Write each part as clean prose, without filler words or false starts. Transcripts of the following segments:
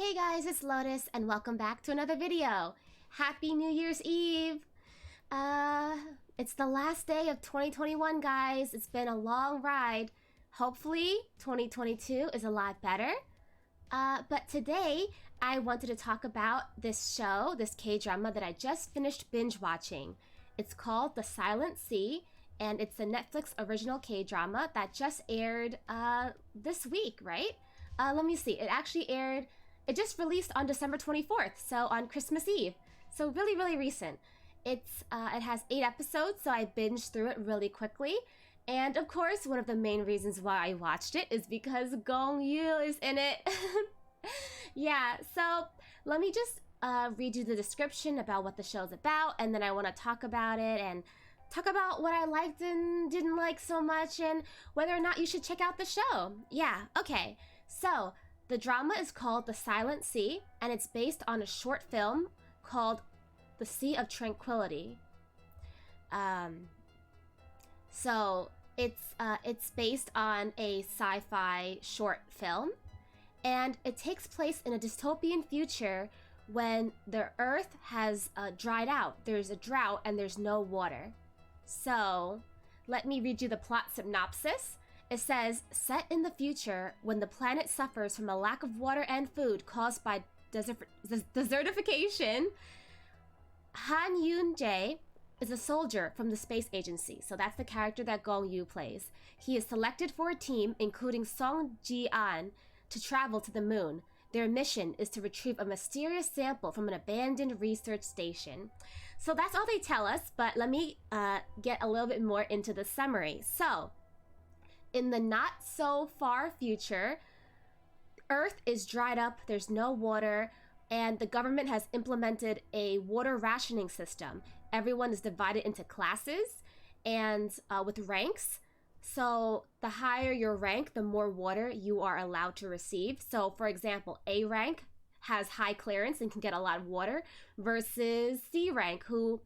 Hey guys, it's Lotus and welcome back to another video. Happy New Year's Eve! It's the last day of 2021, guys. It's been a long ride. Hopefully 2022 is a lot better. But today I wanted to talk about this show, this K-drama that I just finished binge watching. It's called The Silent Sea, and it's a Netflix original K-drama that just aired this week, right? Let me see. It just released on December 24th, so on Christmas Eve. So really recent. It has 8 episodes, so I binged through it really quickly. And of course, one of the main reasons why I watched it is because Gong is in it. Yeah, so let me just read you the description about what the show's about, and then I want to talk about it and talk about what I liked and didn't like so much and whether or not you should check out the show. Yeah, okay. So, the drama is called The Silent Sea, and it's based on a short film called The Sea of Tranquility. So it's based on a sci-fi short film, and it takes place in a dystopian future when the earth has dried out. There's a drought and there's no water. So, let me read you the plot synopsis. It says, set in the future when the planet suffers from a lack of water and food caused by desertification, Han Yoon-jae is a soldier from the space agency. So that's the character that Gong plays. He is selected for a team, including Song Ji-an, to travel to the moon. Their mission is to retrieve a mysterious sample from an abandoned research station. So that's all they tell us, but let me get a little bit more into the summary. So, in the not so far future, Earth is dried up, there's no water, and the government has implemented a water rationing system. Everyone is divided into classes and with ranks. So the higher your rank, the more water you are allowed to receive. So for example, A rank has high clearance and can get a lot of water versus C rank, who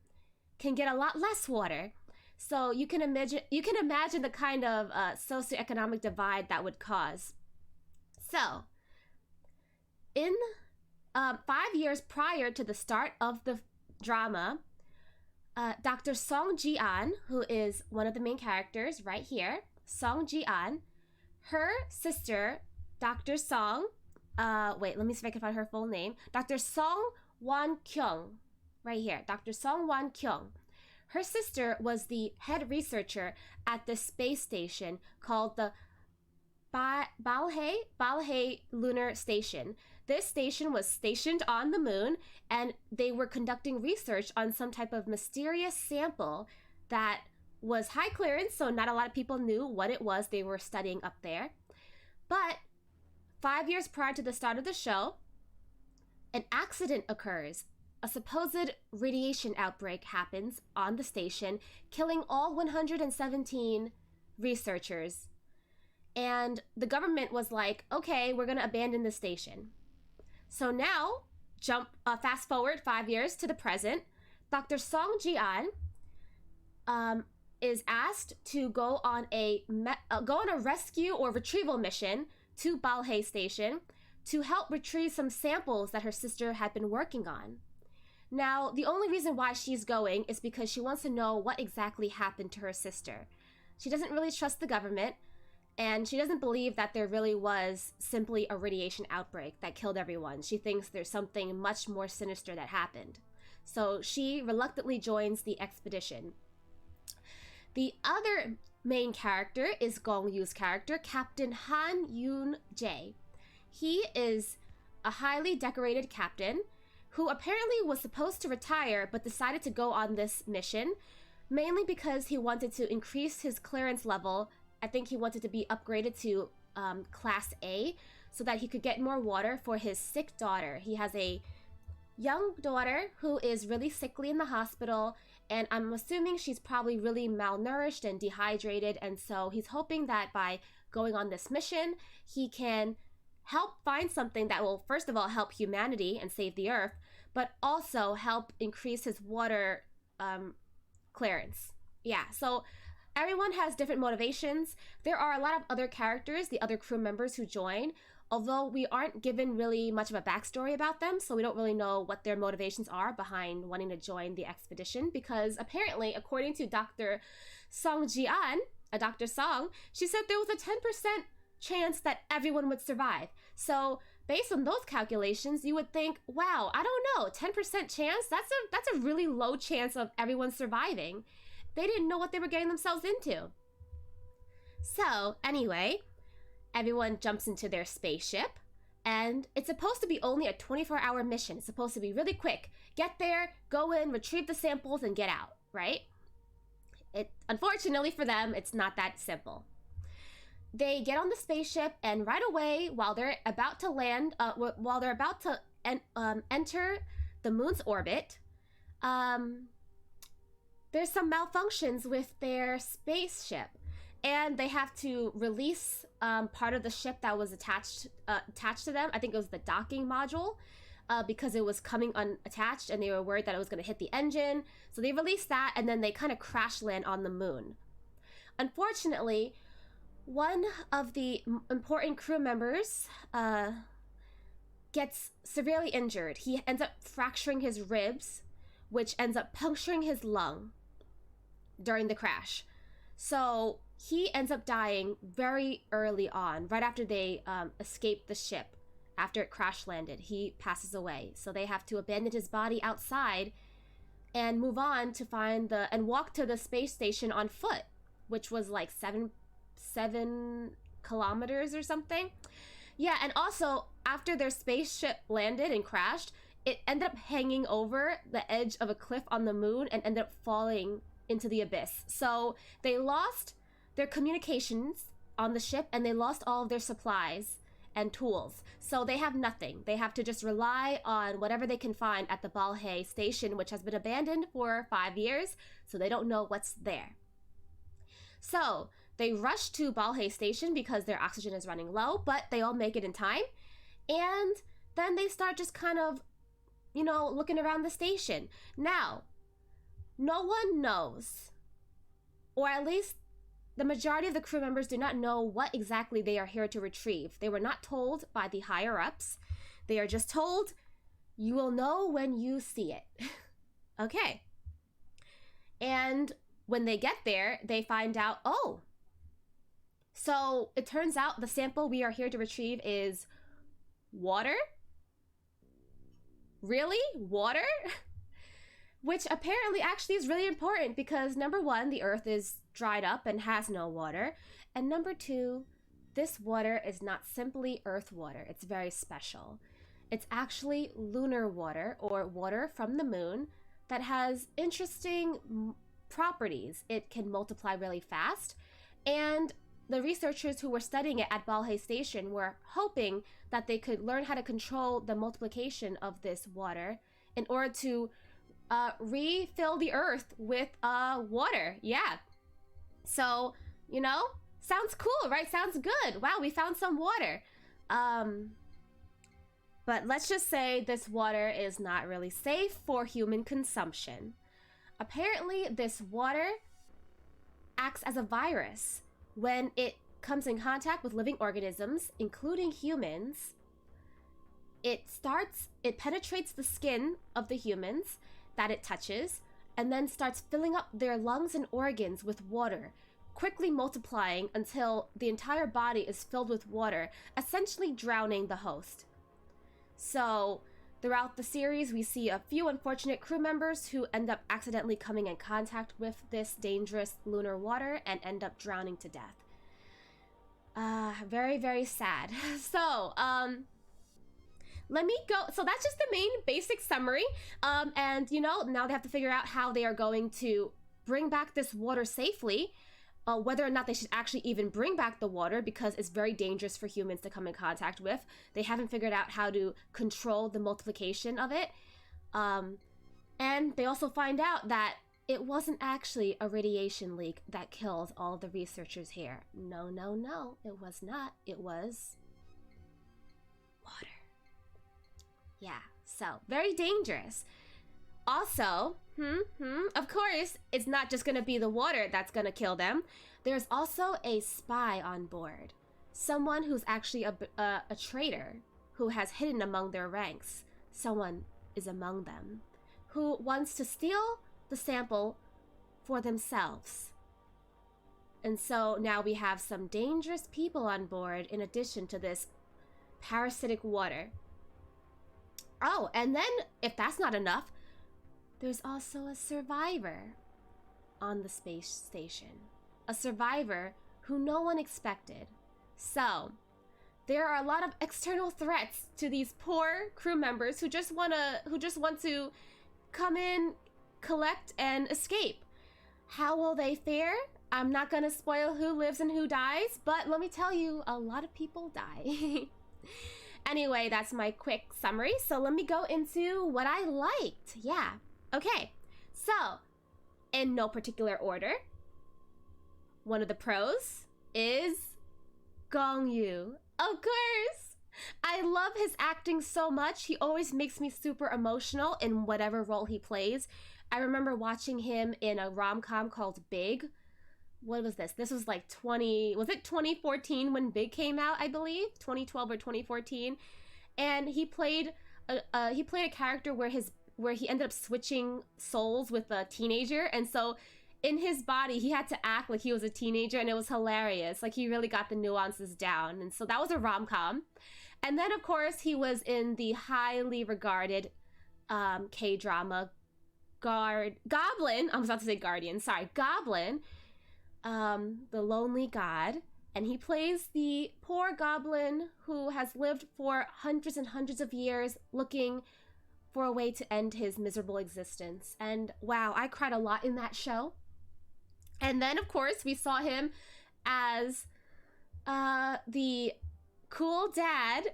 can get a lot less water. So you can imagine the kind of socioeconomic divide that would cause. So, in 5 years prior to the start of the drama, Dr. Song Ji-an, who is one of the main characters right here, Song Ji-an, her sister, Dr. Song, wait, let me see if I can find her full name, Dr. Song Wan-kyung, right here, Dr. Song Wan-kyung. Her sister was the head researcher at the space station called the Balhae Lunar Station. This station was stationed on the moon, and they were conducting research on some type of mysterious sample that was high clearance, so not a lot of people knew what it was they were studying up there. But 5 years prior to the start of the show, an accident occurs. A supposed radiation outbreak happens on the station, killing all 117 researchers. And the government was like, okay, we're going to abandon the station. So now, fast forward 5 years to the present, Dr. Song Ji-an is asked to go on a rescue or retrieval mission to Balhae Station to help retrieve some samples that her sister had been working on. Now, the only reason why she's going is because she wants to know what exactly happened to her sister. She doesn't really trust the government, and she doesn't believe that there really was simply a radiation outbreak that killed everyone. She thinks there's something much more sinister that happened. So she reluctantly joins the expedition. The other main character is Gong Yu's character, Captain Han Yoon-jae. He is a highly decorated captain who apparently was supposed to retire but decided to go on this mission, mainly because he wanted to increase his clearance level. I think he wanted to be upgraded to Class A so that he could get more water for his sick daughter. He has a young daughter who is really sickly in the hospital, and I'm assuming she's probably really malnourished and dehydrated, and so he's hoping that by going on this mission, he can help find something that will, first of all, help humanity and save the earth, but also help increase his water clearance. Yeah, so everyone has different motivations. There are a lot of other characters, the other crew members who join, although we aren't given really much of a backstory about them, so we don't really know what their motivations are behind wanting to join the expedition, because apparently, according to Dr. Song Ji-an, Dr. Song, she said there was a 10% chance that everyone would survive. So based on those calculations, you would think, wow, I don't know, 10% chance? That's a really low chance of everyone surviving. They didn't know what they were getting themselves into. So anyway, everyone jumps into their spaceship, and it's supposed to be only a 24-hour mission. It's supposed to be really quick. Get there, go in, retrieve the samples, and get out, right? Unfortunately for them, it's not that simple. They get on the spaceship, and right away, while they're about to land, enter the moon's orbit, there's some malfunctions with their spaceship, and they have to release part of the ship that was attached to them. I think it was the docking module, because it was coming unattached, and they were worried that it was going to hit the engine. So they released that, and then they kind of crash land on the moon. Unfortunately, one of the important crew members gets severely injured. He ends up fracturing his ribs, which ends up puncturing his lung during the crash. So he ends up dying very early on, right after they escaped the ship. After it crash landed, he passes away. So they have to abandon his body outside and move on to and walk to the space station on foot, which was like 7 kilometers or something. Yeah, and also after their spaceship landed and crashed, it ended up hanging over the edge of a cliff on the moon and ended up falling into the abyss. So they lost their communications on the ship, and they lost all of their supplies and tools. So they have nothing. They have to just rely on whatever they can find at the Balhae station, which has been abandoned for 5 years, so they don't know what's there. So they rush to Balhae station because their oxygen is running low, but they all make it in time. And then they start just kind of, looking around the station. Now, no one knows, or at least the majority of the crew members do not know what exactly they are here to retrieve. They were not told by the higher-ups. They are just told, you will know when you see it. Okay. And when they get there, they find out, oh, so it turns out the sample we are here to retrieve is water? Really? Water? Which apparently actually is really important because number one, the Earth is dried up and has no water. And number two, this water is not simply Earth water. It's very special. It's actually lunar water, or water from the moon, that has interesting properties. It can multiply really fast. And the researchers who were studying it at Balhae Station were hoping that they could learn how to control the multiplication of this water in order to refill the Earth with water. Yeah. So, sounds cool, right? Sounds good. Wow, we found some water. But let's just say this water is not really safe for human consumption. Apparently, this water acts as a virus. When it comes in contact with living organisms, including humans, it penetrates the skin of the humans that it touches, and then starts filling up their lungs and organs with water, quickly multiplying until the entire body is filled with water, essentially drowning the host. So, throughout the series, we see a few unfortunate crew members who end up accidentally coming in contact with this dangerous lunar water and end up drowning to death. Very, very sad. So, let me go. So that's just the main basic summary. And now they have to figure out how they are going to bring back this water safely, whether or not they should actually even bring back the water because it's very dangerous for humans to come in contact with. They haven't figured out how to control the multiplication of it. And they also find out that it wasn't actually a radiation leak that killed all the researchers here. No, no, no, it was not. It was water. Yeah, so very dangerous. Also, of course, it's not just going to be the water that's going to kill them. There's also a spy on board. someone who's actually a traitor who has hidden among their ranks. Someone is among them who wants to steal the sample for themselves. And so now we have some dangerous people on board in addition to this parasitic water. Oh, and then if that's not enough, there's also a survivor on the space station. A survivor who no one expected. So, there are a lot of external threats to these poor crew members who just want to come in, collect, and escape. How will they fare? I'm not gonna spoil who lives and who dies, but let me tell you, a lot of people die. Anyway, that's my quick summary, so let me go into what I liked. Yeah, okay. So, in no particular order, one of the pros is Gong Yoo. Of course! I love his acting so much. He always makes me super emotional in whatever role he plays. I remember watching him in a rom-com called Big. What was this? This was like 2014 when Big came out, I believe? 2012 or 2014. And he played a character where he ended up switching souls with a teenager, and so in his body he had to act like he was a teenager, and it was hilarious. Like, he really got the nuances down, and so that was a rom-com. And then of course he was in the highly regarded K-drama Goblin. I was about to say Guardian, sorry, Goblin, the Lonely God. And he plays the poor goblin who has lived for hundreds and hundreds of years looking for a way to end his miserable existence. And wow, I cried a lot in that show. And then, of course, we saw him as the cool dad,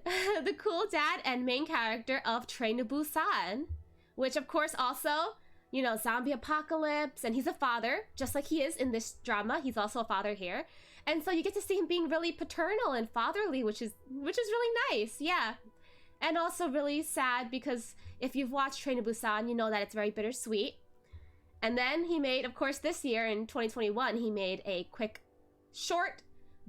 the cool dad and main character of Train to Busan, which, of course, also, you know, zombie apocalypse, and he's a father, just like he is in this drama. He's also a father here. And so you get to see him being really paternal and fatherly, which is really nice, yeah. And also really sad, because if you've watched Train to Busan, you know that it's very bittersweet. And then he made, of course, this year in 2021, he made a quick, short,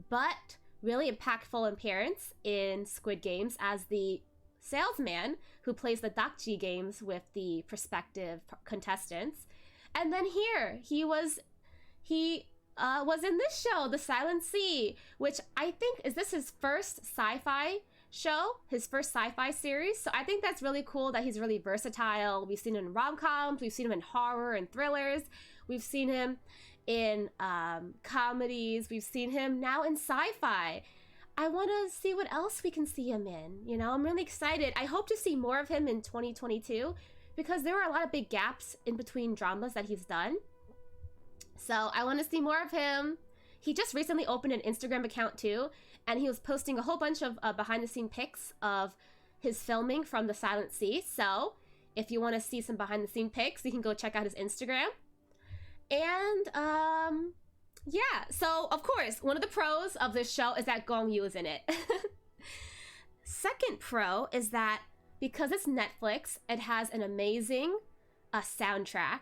but really impactful appearance in Squid Games as the salesman who plays the Dakji games with the prospective contestants. And then here, he was in this show, The Silent Sea, which I think, is this his first sci-fi show, his first sci-fi series? So I think that's really cool that he's really versatile. We've seen him in rom-coms, we've seen him in horror and thrillers, we've seen him in comedies, we've seen him now in sci-fi. I want to see what else we can see him in. You know, I'm really excited. I hope to see more of him in 2022, because there were a lot of big gaps in between dramas that he's done. So I want to see more of him. He just recently opened an Instagram account too, and he was posting a whole bunch of behind-the-scene pics of his filming from The Silent Sea. So if you want to see some behind-the-scene pics, you can go check out his Instagram. And yeah, so of course, one of the pros of this show is that Gong Yoo is in it. Second pro is that because it's Netflix, it has an amazing soundtrack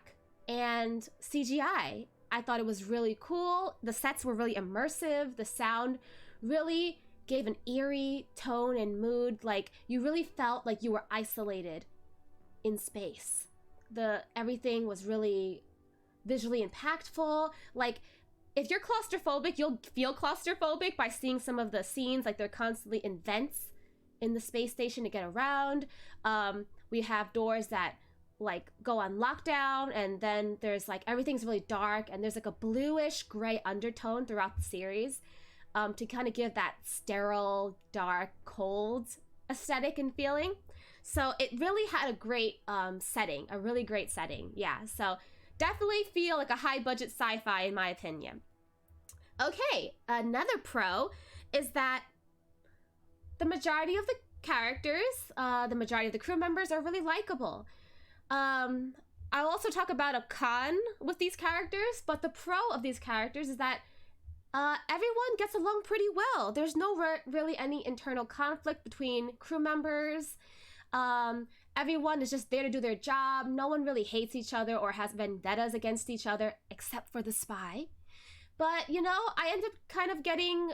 and CGI. I thought it was really cool. The sets were really immersive. The sound really gave an eerie tone and mood. Like, you really felt like you were isolated in space. Everything was really visually impactful. Like, if you're claustrophobic, you'll feel claustrophobic by seeing some of the scenes. Like, they're constantly in vents in the space station to get around. We have doors that like go on lockdown, and then there's like everything's really dark, and there's like a bluish gray undertone throughout the series to kind of give that sterile, dark, cold aesthetic and feeling. So it really had a great setting, a really great setting. Yeah, so definitely feel like a high budget sci-fi in my opinion. Okay, another pro is that the majority of the characters, the majority of the crew members are really likable. I'll also talk about a con with these characters, but the pro of these characters is that everyone gets along pretty well. There's no really any internal conflict between crew members. Everyone is just there to do their job. No one really hates each other or has vendettas against each other, except for the spy. But, you know, I end up kind of getting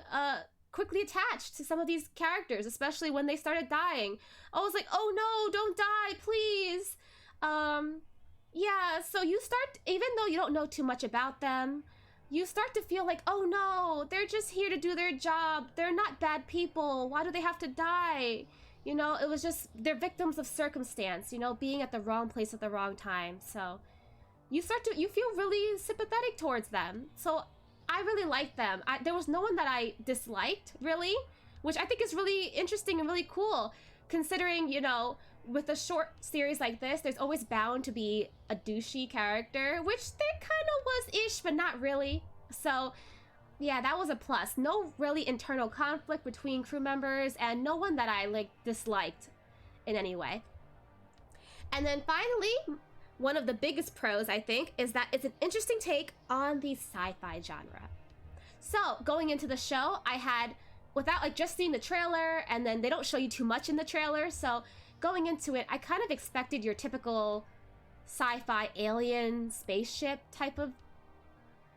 quickly attached to some of these characters, especially when they started dying. I was like, oh no, don't die, please. Yeah, so you start, even though you don't know too much about them, you start to feel like, oh no, they're just here to do their job. They're not bad people. Why do they have to die? You know, it was just, they're victims of circumstance, you know, being at the wrong place at the wrong time. So you feel really sympathetic towards them. So I really liked them. There was no one that I disliked, really, which I think is really interesting and really cool, considering, you know, with a short series like this, there's always bound to be a douchey character, which there kind of was-ish, but not really. So yeah, that was a plus. No really internal conflict between crew members, and no one that I like disliked in any way. And then finally, one of the biggest pros, I think, is that it's an interesting take on the sci-fi genre. So going into the show, I had, without like just seeing the trailer, and then they don't show you too much in the trailer, so going into it, I kind of expected your typical sci-fi alien spaceship type of,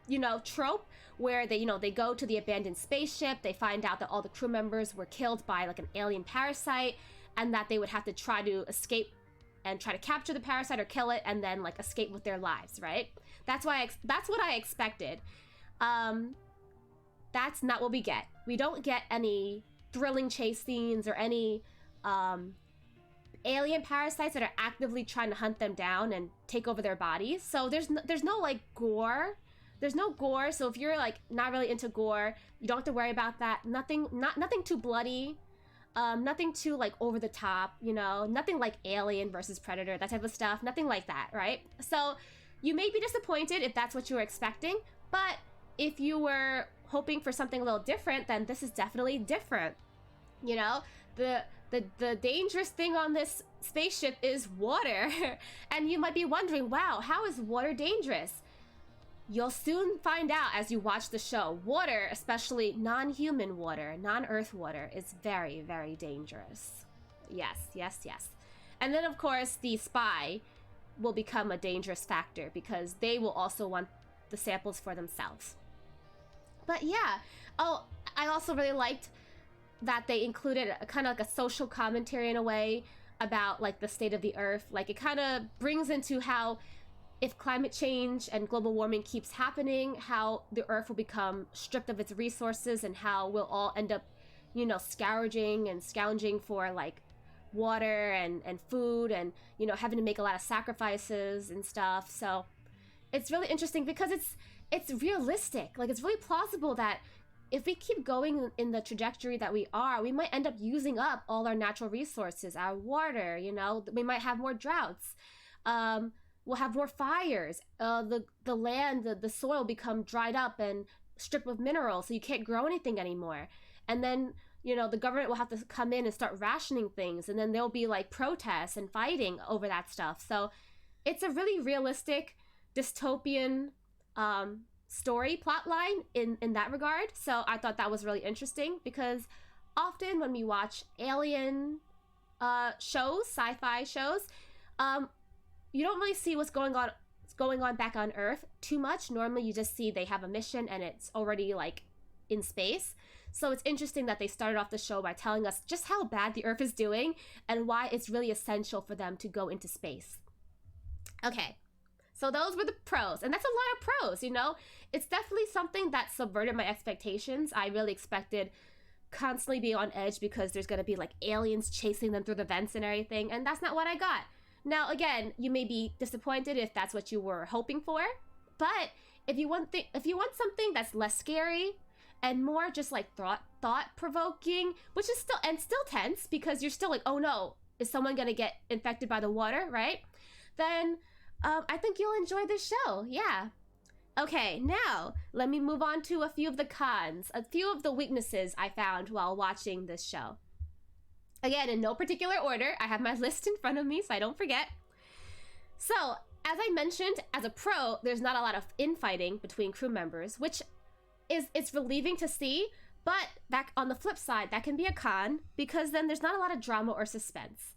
you know, trope, where they, you know, they go to the abandoned spaceship, they find out that all the crew members were killed by like an alien parasite, and that they would have to try to escape and try to capture the parasite or kill it, and then like escape with their lives, right? That's what I expected. That's not what we get. We don't get any thrilling chase scenes or any alien parasites that are actively trying to hunt them down and take over their bodies. So there's no like gore. There's no gore. So if you're like not really into gore, you don't have to worry about that. Nothing too bloody. Nothing too like over the top, you know, nothing like Alien versus Predator, that type of stuff. Nothing like that, right? So you may be disappointed if that's what you were expecting, but if you were hoping for something a little different, then this is definitely different. You know, the dangerous thing on this spaceship is water. And you might be wondering, wow, how is water dangerous? You'll soon find out as you watch the show. Water, especially non-human water, non-earth water, is very, very dangerous. Yes, yes, yes. And then of course the spy will become a dangerous factor because they will also want the samples for themselves. But yeah, oh, I also really liked that they included a kind of like a social commentary in a way about like the state of the earth. Like it kind of brings into how if climate change and global warming keeps happening, how the earth will become stripped of its resources and how we'll all end up, you know, scrounging for like water and food and, you know, having to make a lot of sacrifices and stuff. So it's really interesting because it's realistic. Like it's really plausible that if we keep going in the trajectory that we are, we might end up using up all our natural resources, our water, you know, we might have more droughts. We'll have more fires. The land, the soil become dried up and stripped of minerals, so you can't grow anything anymore. And then, you know, the government will have to come in and start rationing things, and then there'll be like protests and fighting over that stuff. So it's a really realistic dystopian story plot line in that regard. So I thought that was really interesting because often when we watch alien shows, sci-fi shows, you don't really see what's going on back on Earth too much. Normally you just see they have a mission and it's already like in space. So it's interesting that they started off the show by telling us just how bad the Earth is doing and why it's really essential for them to go into space. Okay, so those were the pros, and that's a lot of pros, you know? It's definitely something that subverted my expectations. I really expected constantly be on edge because there's gonna be like aliens chasing them through the vents and everything, and that's not what I got. Now, again, you may be disappointed if that's what you were hoping for, but if you want something that's less scary and more just like thought-provoking, which is still tense because you're still like, oh no, is someone gonna get infected by the water, right? Then I think you'll enjoy this show, yeah. Okay, now let me move on to a few of the cons, a few of the weaknesses I found while watching this show. Again, in no particular order, I have my list in front of me so I don't forget. So, as I mentioned, as a pro, there's not a lot of infighting between crew members, which it's relieving to see, but that on the flip side, that can be a con because then there's not a lot of drama or suspense.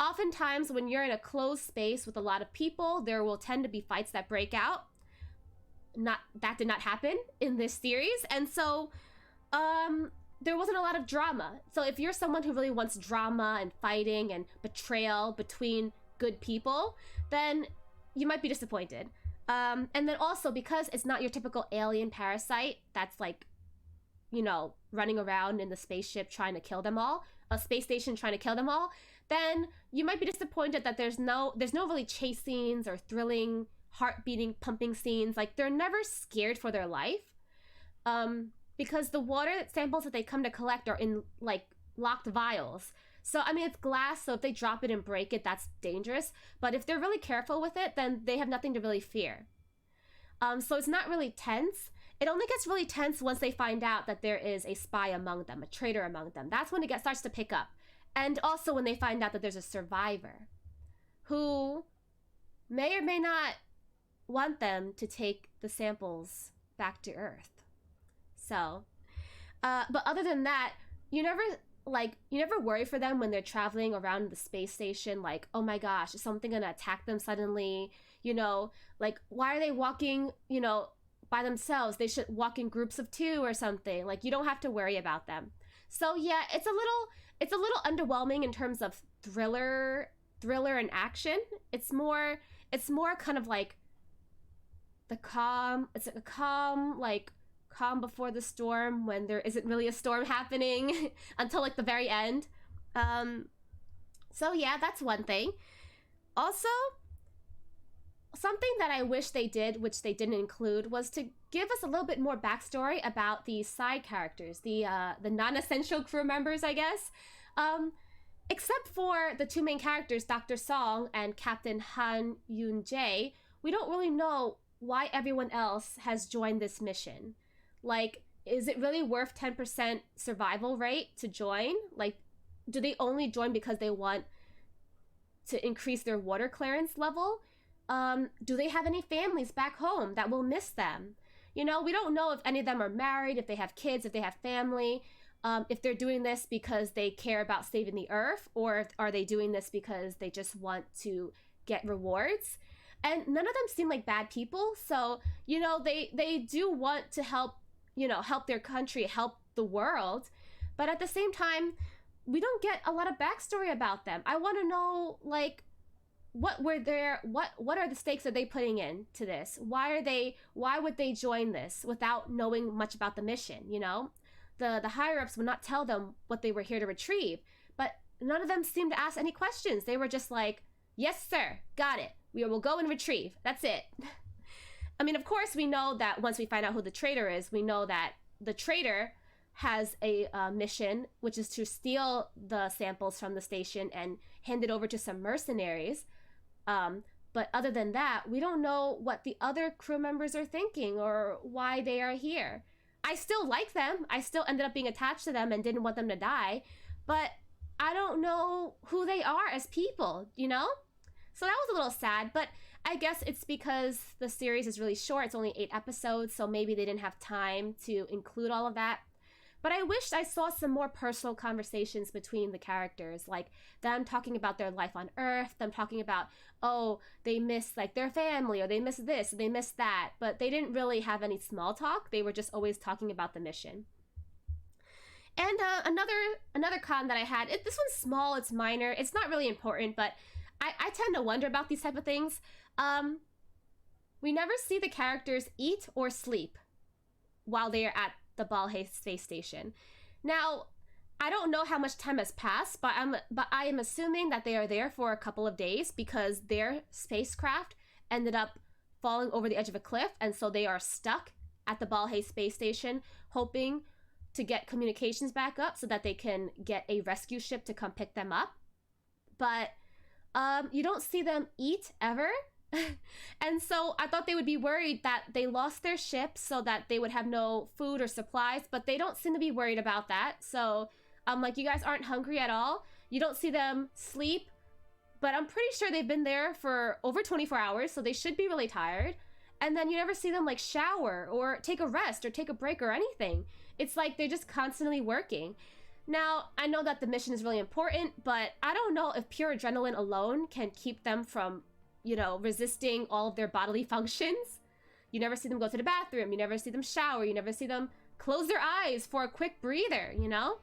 Oftentimes, when you're in a closed space with a lot of people, there will tend to be fights that break out. That did not happen in this series, and so there wasn't a lot of drama. So if you're someone who really wants drama and fighting and betrayal between good people, then you might be disappointed. And then also, because it's not your typical alien parasite that's like, you know, running around in the spaceship trying to kill them all, a space station trying to kill them all, then you might be disappointed that there's no really chase scenes or thrilling, heart-beating, pumping scenes. Like, they're never scared for their life. Because the water samples that they come to collect are in, like, locked vials. So, I mean, it's glass, so if they drop it and break it, that's dangerous. But if they're really careful with it, then they have nothing to really fear. So it's not really tense. It only gets really tense once they find out that there is a spy among them, a traitor among them. That's when it starts to pick up. And also when they find out that there's a survivor who may or may not want them to take the samples back to Earth. So, but other than that, you never worry for them when they're traveling around the space station, like, oh my gosh, is something gonna attack them suddenly? You know, like, why are they walking, you know, by themselves? They should walk in groups of 2 or something. Like, you don't have to worry about them. So yeah, it's a little underwhelming in terms of thriller and action. It's more kind of like the calm. It's like a calm, like, calm before the storm when there isn't really a storm happening until like the very end. So yeah, that's one thing. Also, something that I wish they did, which they didn't include, was to give us a little bit more backstory about the side characters, the non-essential crew members, I guess. Except for the 2 main characters, Dr. Song and Captain Han Yoon-jae, we don't really know why everyone else has joined this mission. Like, is it really worth 10% survival rate to join? Like, do they only join because they want to increase their water clearance level? Do they have any families back home that will miss them? You know, we don't know if any of them are married, if they have kids, if they have family, if they're doing this because they care about saving the Earth, or are they doing this because they just want to get rewards? And none of them seem like bad people. So, you know, they do want to help, you know, help their country, help the world. But at the same time, we don't get a lot of backstory about them. I want to know, like, what are the stakes that they putting in to this? Why would they join this without knowing much about the mission, you know? The higher-ups would not tell them what they were here to retrieve, but none of them seemed to ask any questions. They were just like, yes, sir, got it. We will go and retrieve. That's it. I mean, of course, we know that once we find out who the traitor is, we know that the traitor has a mission, which is to steal the samples from the station and hand it over to some mercenaries. But other than that, we don't know what the other crew members are thinking or why they are here. I still like them. I still ended up being attached to them and didn't want them to die. But I don't know who they are as people, you know? So that was a little sad, but I guess it's because the series is really short. It's only 8 episodes, so maybe they didn't have time to include all of that. But I wished I saw some more personal conversations between the characters, like them talking about their life on Earth, them talking about, oh, they miss like their family, or they miss this, they miss that. But they didn't really have any small talk. They were just always talking about the mission. And another con that I had, this one's small, it's minor, it's not really important, but I tend to wonder about these type of things. We never see the characters eat or sleep while they are at the Balhae space station. Now, I don't know how much time has passed, but I am assuming that they are there for a couple of days because their spacecraft ended up falling over the edge of a cliff, and so they are stuck at the Balhae space station, hoping to get communications back up so that they can get a rescue ship to come pick them up. But you don't see them eat ever. And so I thought they would be worried that they lost their ship so that they would have no food or supplies, but they don't seem to be worried about that. So I'm like, you guys aren't hungry at all? You don't see them sleep, but I'm pretty sure they've been there for over 24 hours, so they should be really tired. And then you never see them like shower or take a rest or take a break or anything. It's like they're just constantly working. Now, I know that the mission is really important, but I don't know if pure adrenaline alone can keep them from, you know, resisting all of their bodily functions. You never see them go to the bathroom. You never see them shower. You never see them close their eyes for a quick breather, you know?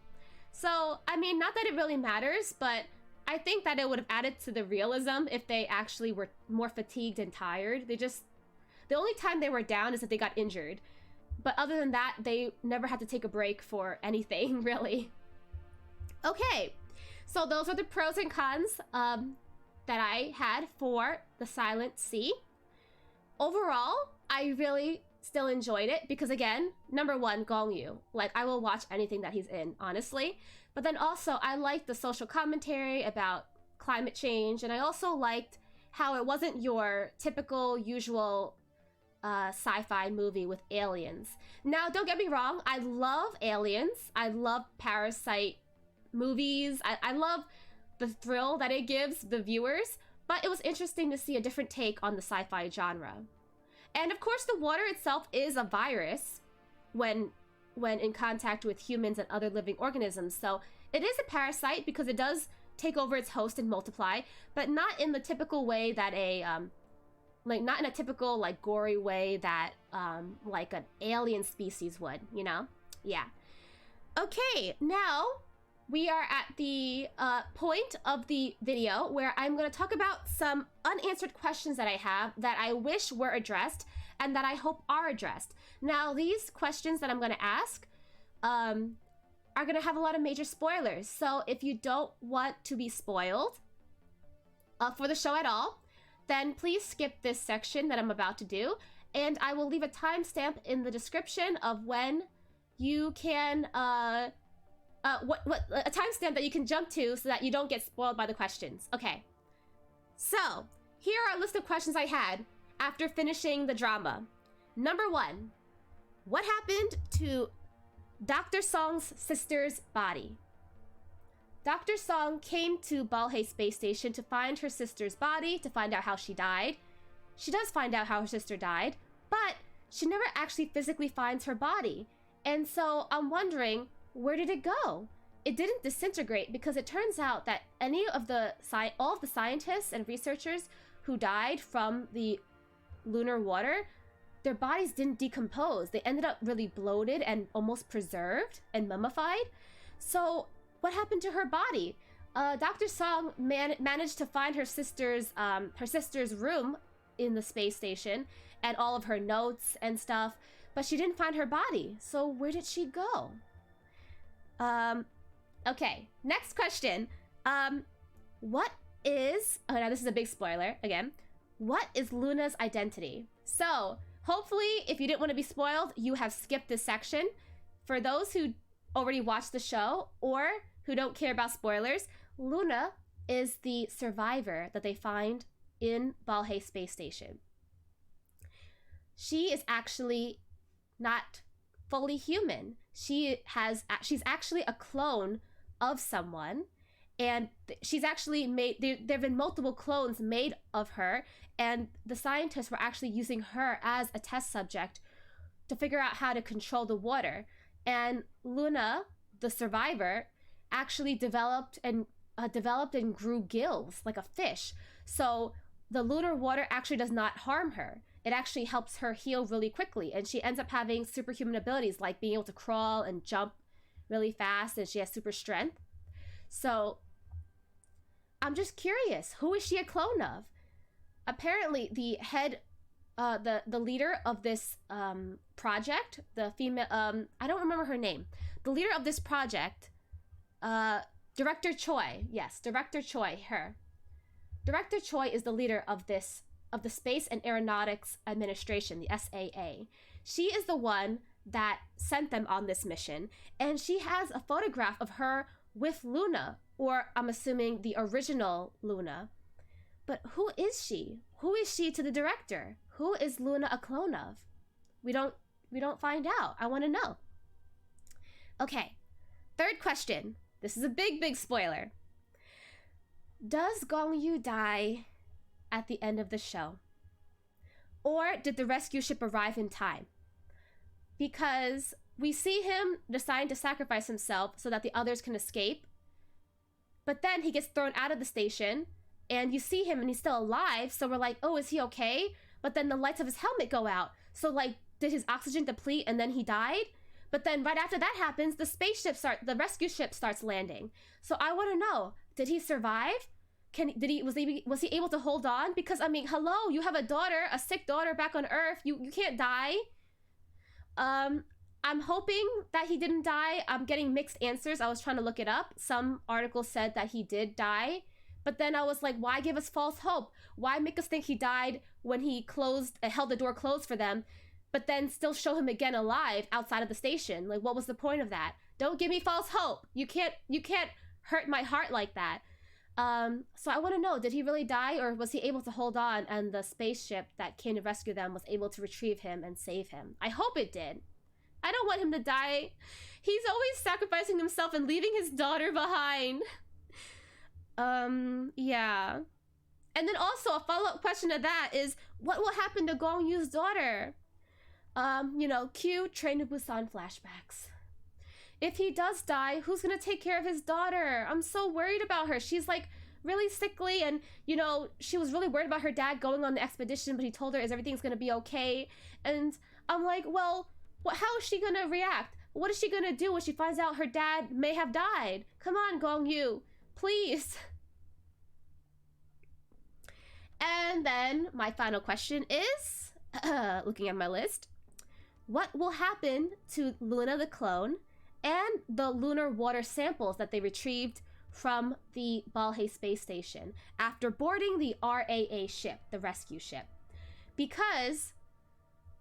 So, I mean, not that it really matters, but I think that it would have added to the realism if they actually were more fatigued and tired. The only time they were down is if they got injured. But other than that, they never had to take a break for anything, really. Okay, so those are the pros and cons that I had for the Silent Sea. Overall, I really still enjoyed it because, again, number one, Gong Yu. Like, I will watch anything that he's in, honestly. But then also, I liked the social commentary about climate change, and I also liked how it wasn't your typical, usual sci-fi movie with aliens. Now, don't get me wrong, I love aliens. I love Parasite movies. I love the thrill that it gives the viewers, but it was interesting to see a different take on the sci-fi genre. And of course, the water itself is a virus when in contact with humans and other living organisms. So it is a parasite because it does take over its host and multiply, but not in the typical way that not in a typical, like, gory way that like an alien species would, you know? Yeah. Okay, now we are at the point of the video where I'm going to talk about some unanswered questions that I have that I wish were addressed and that I hope are addressed. Now, these questions that I'm going to ask are going to have a lot of major spoilers. So if you don't want to be spoiled for the show at all, then please skip this section that I'm about to do. And I will leave a timestamp in the description of when you can a timestamp that you can jump to so that you don't get spoiled by the questions. Okay, so here are a list of questions I had after finishing the drama. Number one, what happened to Dr. Song's sister's body? Dr. Song came to Balhae Space Station to find her sister's body, to find out how she died. She does find out how her sister died, but she never actually physically finds her body. And so I'm wondering, where did it go? It didn't disintegrate because it turns out that all of the scientists and researchers who died from the lunar water, their bodies didn't decompose. They ended up really bloated and almost preserved and mummified. So what happened to her body? Dr. Song managed to find her sister's room in the space station and all of her notes and stuff, but she didn't find her body. So where did she go? Okay, next question. What is, oh, now this is a big spoiler again. What is Luna's identity? So hopefully, if you didn't want to be spoiled, you have skipped this section. For those who already watched the show or who don't care about spoilers, Luna is the survivor that they find in Balhae Space Station. She is actually not fully human. She's actually a clone of someone, and she's actually made, there have been multiple clones made of her, and the scientists were actually using her as a test subject to figure out how to control the water. And Luna, the survivor, actually developed and grew gills like a fish. So the lunar water actually does not harm her. It actually helps her heal really quickly, and she ends up having superhuman abilities like being able to crawl and jump really fast, and she has super strength. So I'm just curious, who is she a clone of? Apparently the head, the leader of this project, the female, I don't remember her name. The leader of this project, Director Choi, yes, Director Choi, her. Director Choi is the leader of the Space and Aeronautics Administration, the SAA. She is the one that sent them on this mission, and she has a photograph of her with Luna, or I'm assuming the original Luna. But who is she? Who is she to the director? Who is Luna a clone of? We don't find out. I want to know. Okay, third question. This is a big spoiler. Does Gong Yu die at the end of the show? Or did the rescue ship arrive in time? Because we see him decide to sacrifice himself so that the others can escape, but then he gets thrown out of the station, and you see him and he's still alive, so we're like, oh, is he okay? But then the lights of his helmet go out, so like, did his oxygen deplete and then he died? But then right after that happens, the rescue ship starts landing. So I want to know, did he survive? Was he able to hold on? Because I mean, hello, you have a daughter, a sick daughter back on Earth. You can't die. I'm hoping that he didn't die. I'm getting mixed answers. I was trying to look it up. Some articles said that he did die. But then I was like, why give us false hope? Why make us think he died when he held the door closed for them, but then still show him again alive outside of the station? Like, what was the point of that? Don't give me false hope. You can't hurt my heart like that. So I want to know, did he really die, or was he able to hold on and the spaceship that came to rescue them was able to retrieve him and save him? I hope it did. I don't want him to die. He's always sacrificing himself and leaving his daughter behind. Yeah. And then also a follow-up question to that is, what will happen to Gong Yu's daughter? Cue Train to Busan flashbacks. If he does die, who's gonna take care of his daughter? I'm so worried about her. She's like really sickly, and she was really worried about her dad going on the expedition, but he told her everything's gonna be okay. And I'm like, well, how is she gonna react? What is she gonna do when she finds out her dad may have died? Come on, Gong Yu, please. And then my final question is, looking at my list, what will happen to Luna the clone and the lunar water samples that they retrieved from the Balhae space station after boarding the RAA ship, the rescue ship? Because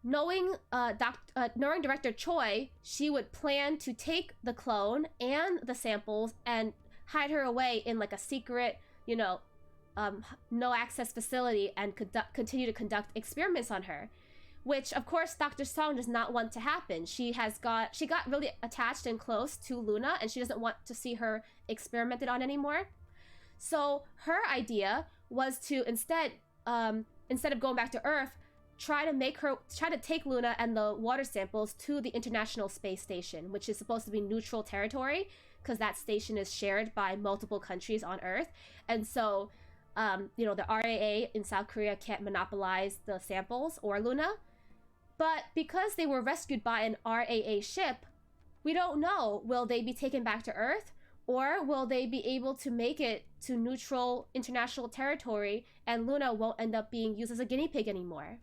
knowing Director Choi, she would plan to take the clone and the samples and hide her away in like a secret, no access facility and continue to conduct experiments on her, which of course Dr. Song does not want to happen. She got really attached and close to Luna, and she doesn't want to see her experimented on anymore. So her idea was to instead of going back to Earth, try to take Luna and the water samples to the International Space Station, which is supposed to be neutral territory because that station is shared by multiple countries on Earth. And so the RAA in South Korea can't monopolize the samples or Luna. But because they were rescued by an RAA ship, we don't know, will they be taken back to Earth, or will they be able to make it to neutral international territory and Luna won't end up being used as a guinea pig anymore?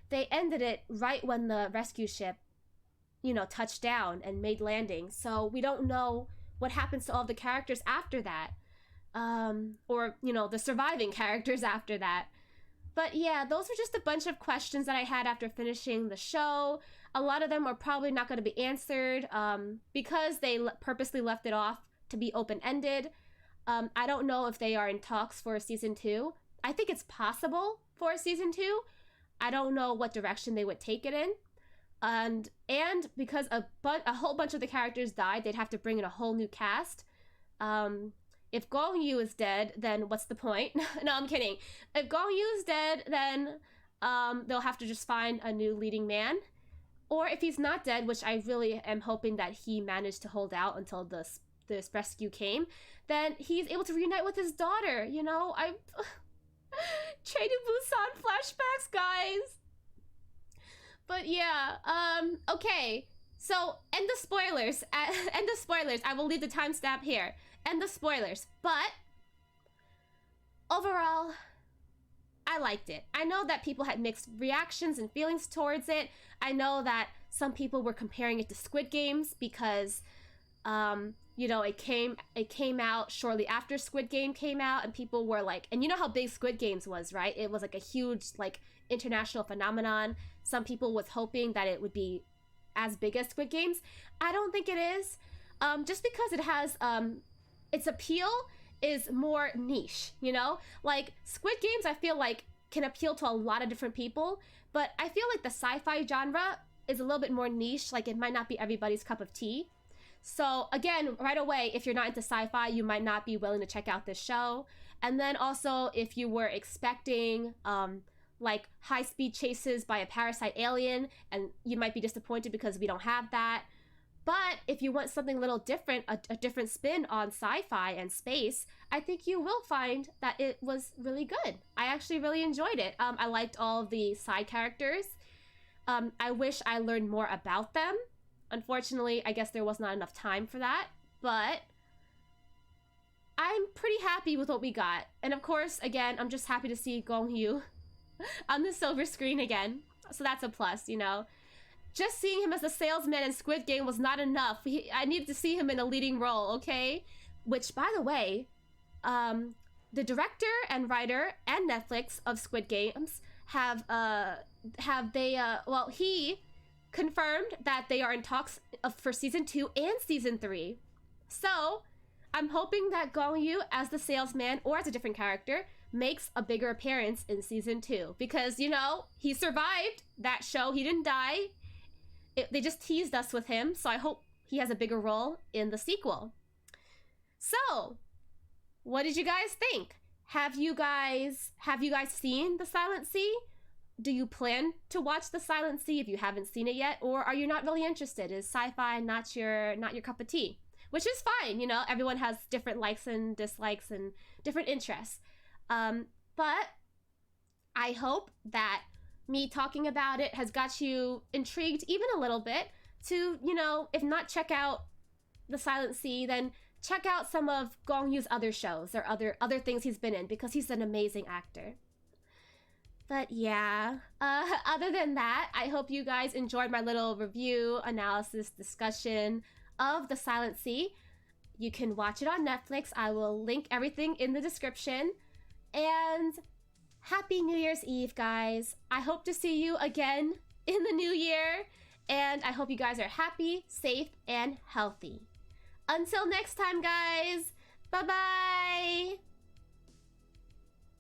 They ended it right when the rescue ship, touched down and made landing. So we don't know what happens to all the characters after that. Or the surviving characters after that. But yeah, those were just a bunch of questions that I had after finishing the show. A lot of them are probably not going to be answered because they purposely left it off to be open-ended. I don't know if they are in talks for season 2. I think it's possible for season 2. I don't know what direction they would take it in. And because a whole bunch of the characters died, they'd have to bring in a whole new cast. If Gong Yu is dead, then what's the point? No, I'm kidding. If Gong Yu is dead, then they'll have to just find a new leading man. Or if he's not dead, which I really am hoping that he managed to hold out until this rescue came, then he's able to reunite with his daughter. I'm Train to Busan flashbacks, guys. But yeah, okay. So, end the spoilers. End the spoilers. I will leave the timestamp here. End the spoilers. But overall, I liked it. I know that people had mixed reactions and feelings towards it. I know that some people were comparing it to Squid Games because, it came out shortly after Squid Game came out, and people were like, and you know how big Squid Games was, right? It was like a huge, international phenomenon. Some people was hoping that it would be as big as Squid Games. I don't think it is. Just because it has, its appeal is more niche, Squid Games, I feel like can appeal to a lot of different people, but I feel like the sci-fi genre is a little bit more niche, it might not be everybody's cup of tea. So again, right away, if you're not into sci-fi, you might not be willing to check out this show. And then also, if you were expecting high-speed chases by a parasite alien, and you might be disappointed because we don't have that. But if you want something a little different, a different spin on sci-fi and space, I think you will find that it was really good. I actually really enjoyed it. I liked all of the side characters. I wish I learned more about them. Unfortunately, I guess there was not enough time for that, but I'm pretty happy with what we got. And of course, again, I'm just happy to see Gong Yu on the silver screen again. So that's a plus, you know. Just seeing him as a salesman in Squid Game was not enough. I needed to see him in a leading role, okay? Which, by the way, the director and writer and Netflix of Squid Games he confirmed that they are in talks for season 2 and season 3. So I'm hoping that Gong Yu as the salesman or as a different character makes a bigger appearance in season 2, because, you know, he survived that show. He didn't die. They just teased us with him, so I hope he has a bigger role in the sequel. So, what did you guys think? Have you guys seen The Silent Sea? Do you plan to watch The Silent Sea if you haven't seen it yet, or are you not really interested? Is sci-fi not your cup of tea? Which is fine, you know, everyone has different likes and dislikes and different interests. But I hope that me talking about it has got you intrigued even a little bit to, you know, if not check out The Silent Sea, then check out some of Gong Yu's other shows or other things he's been in, because he's an amazing actor. But yeah, other than that, I hope you guys enjoyed my little review, analysis, discussion of The Silent Sea. You can watch it on Netflix. I will link everything in the description. And happy New Year's Eve, guys. I hope to see you again in the new year. And I hope you guys are happy, safe, and healthy. Until next time, guys. Bye-bye.